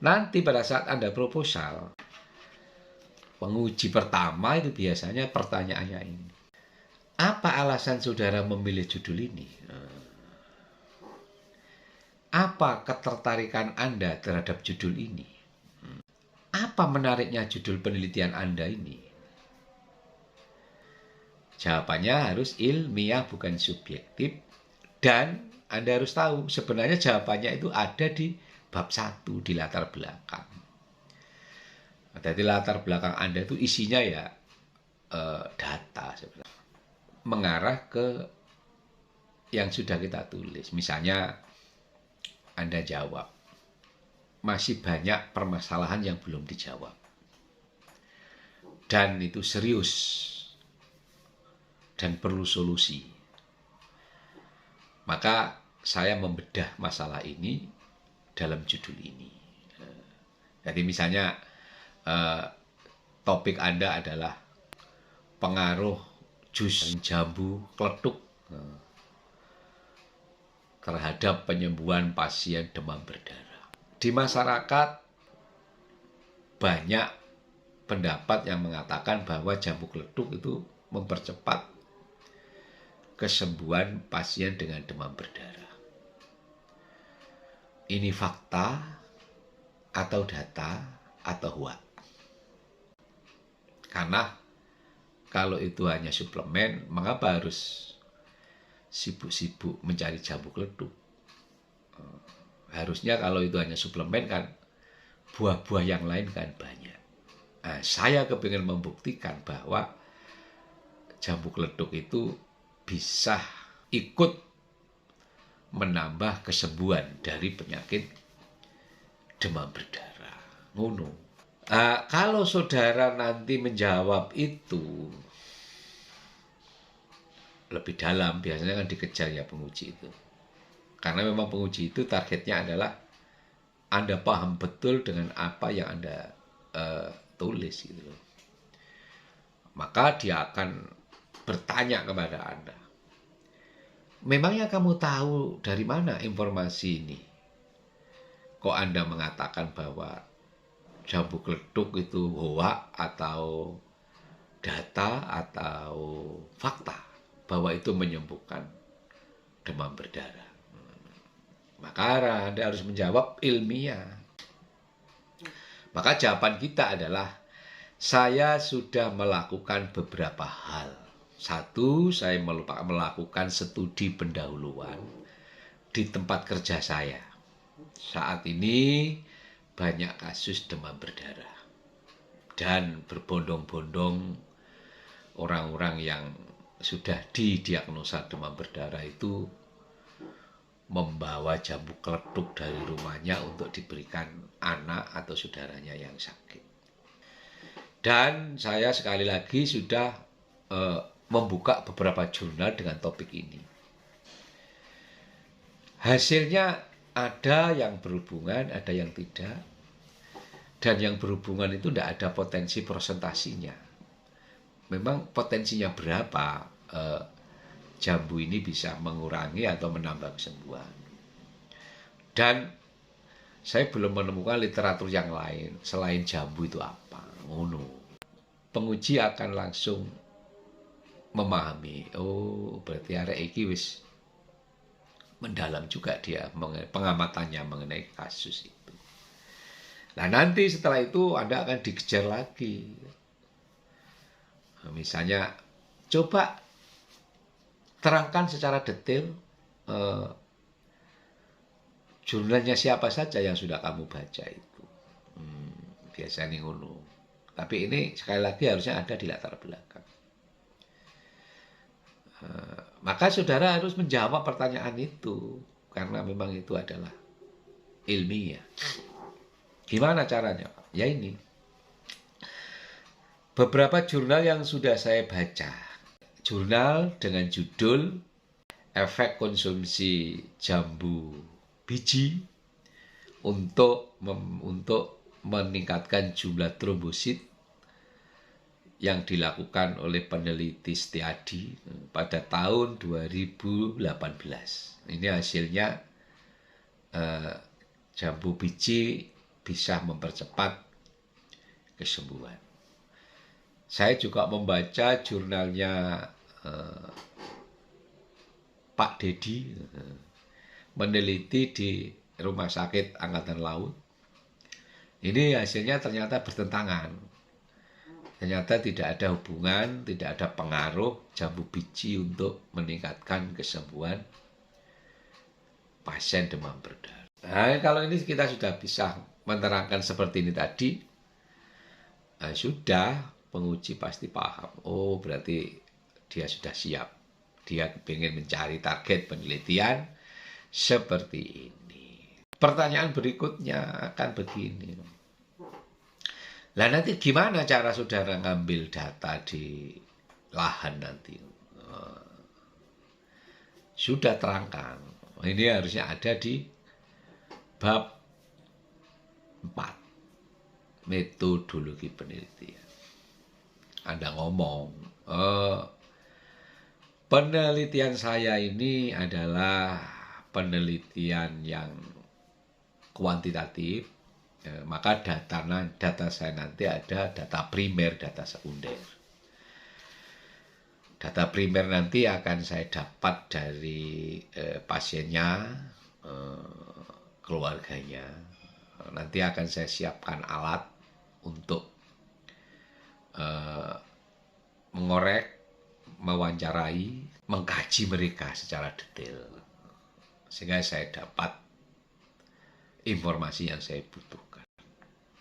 Nanti pada saat Anda proposal, penguji pertama itu biasanya pertanyaannya ini. Apa alasan saudara memilih judul ini? Apa ketertarikan Anda terhadap judul ini? Apa menariknya judul penelitian Anda ini? Jawabannya harus ilmiah, bukan subjektif. Dan Anda harus tahu sebenarnya jawabannya itu ada di bab 1 di latar belakang. Jadi latar belakang Anda itu isinya ya data sebenarnya. Mengarah ke yang sudah kita tulis. Misalnya Anda jawab, masih banyak permasalahan yang belum dijawab. Dan itu serius. Dan perlu solusi. Maka saya membedah masalah ini dalam judul ini. Jadi misalnya topik Anda adalah pengaruh jus jambu kletuk terhadap penyembuhan pasien demam berdarah. Di masyarakat banyak pendapat yang mengatakan bahwa jambu kletuk itu mempercepat kesembuhan pasien dengan demam berdarah. Ini fakta atau data atau hoax? Karena kalau itu hanya suplemen, mengapa harus sibuk-sibuk mencari jambu kletuk? Harusnya kalau itu hanya suplemen kan buah-buah yang lain kan banyak. Nah, saya kepingin membuktikan bahwa jambu kletuk itu bisa ikut menambah kesembuhan dari penyakit demam berdarah. Ngono. Kalau saudara nanti menjawab itu lebih dalam, biasanya kan dikejar ya penguji itu. Karena memang penguji itu targetnya adalah Anda paham betul dengan apa yang Anda tulis gitu. Maka dia akan bertanya kepada Anda, memangnya kamu tahu dari mana informasi ini? Kok Anda mengatakan bahwa jambu kletuk itu hoax atau data atau fakta bahwa itu menyembuhkan demam berdarah? Maka Anda harus menjawab ilmiah. Maka jawaban kita adalah, saya sudah melakukan beberapa hal. Satu, saya melakukan studi pendahuluan di tempat kerja saya. Saat ini banyak kasus demam berdarah. Dan berbondong-bondong orang-orang yang sudah didiagnosa demam berdarah itu membawa jambu kletuk dari rumahnya untuk diberikan anak atau saudaranya yang sakit. Dan saya sekali lagi sudah membuka beberapa jurnal dengan topik ini. Hasilnya ada yang berhubungan, ada yang tidak. Dan yang berhubungan itu tidak ada potensi prosentasinya. Memang potensinya berapa jambu ini bisa mengurangi atau menambah kesembuhan. Dan saya belum menemukan literatur yang lain selain jambu itu apa. Ngono. Penguji akan langsung memahami, oh berarti arek iki wis mendalam juga dia pengamatannya mengenai kasus itu. Nah nanti setelah itu Anda akan dikejar lagi. Misalnya coba terangkan secara detail jurnalnya siapa saja yang sudah kamu baca itu. Biasanya ngono. Tapi ini sekali lagi harusnya ada di latar belakang. Maka saudara harus menjawab pertanyaan itu. Karena memang itu adalah ilmiah. Gimana caranya? Ya ini. Beberapa jurnal yang sudah saya baca. Jurnal dengan judul Efek Konsumsi Jambu Biji untuk meningkatkan jumlah trombosit yang dilakukan oleh peneliti Setiadi pada tahun 2018. Ini hasilnya jambu biji bisa mempercepat kesembuhan. Saya juga membaca jurnalnya Pak Dedi, meneliti di Rumah Sakit Angkatan Laut. Ini hasilnya ternyata bertentangan. Ternyata tidak ada hubungan, tidak ada pengaruh jambu biji untuk meningkatkan kesembuhan pasien demam berdarah. Nah, kalau ini kita sudah bisa menerangkan seperti ini tadi, nah, sudah penguji pasti paham. Oh, berarti dia sudah siap. Dia ingin mencari target penelitian seperti ini. Pertanyaan berikutnya akan begini. Lah nanti gimana cara saudara ngambil data di lahan nanti? Sudah terangkan. Ini harusnya ada di bab 4. Metodologi penelitian. Anda ngomong, penelitian saya ini adalah penelitian yang kuantitatif, maka data saya nanti ada data primer, data sekunder. Data primer nanti akan saya dapat dari pasiennya, keluarganya. Nanti akan saya siapkan alat untuk mengorek, mewawancarai, mengkaji mereka secara detail. Sehingga saya dapat informasi yang saya butuhkan.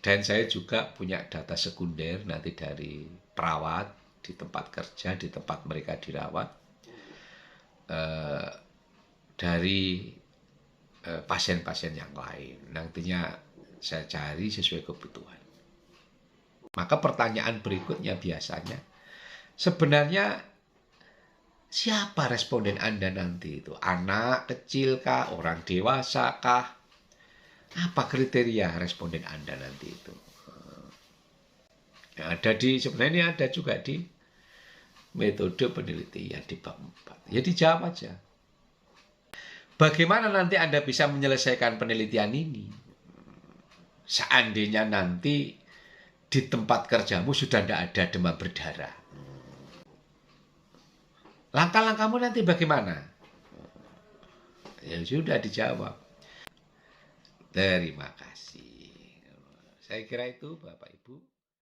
Dan saya juga punya data sekunder nanti dari perawat di tempat kerja, di tempat mereka dirawat, dari pasien-pasien yang lain. Nantinya saya cari sesuai kebutuhan. Maka pertanyaan berikutnya biasanya, sebenarnya siapa responden Anda nanti itu? Anak kecil kah? Orang dewasa kah? Apa kriteria responden Anda nanti itu? Sebenarnya ini ada juga di metode penelitian di bab 4. Ya dijawab aja. Bagaimana nanti Anda bisa menyelesaikan penelitian ini? Seandainya nanti di tempat kerjamu sudah tidak ada demam berdarah. Langkah-langkahmu nanti bagaimana? Ya sudah dijawab. Terima kasih. Saya kira itu Bapak Ibu.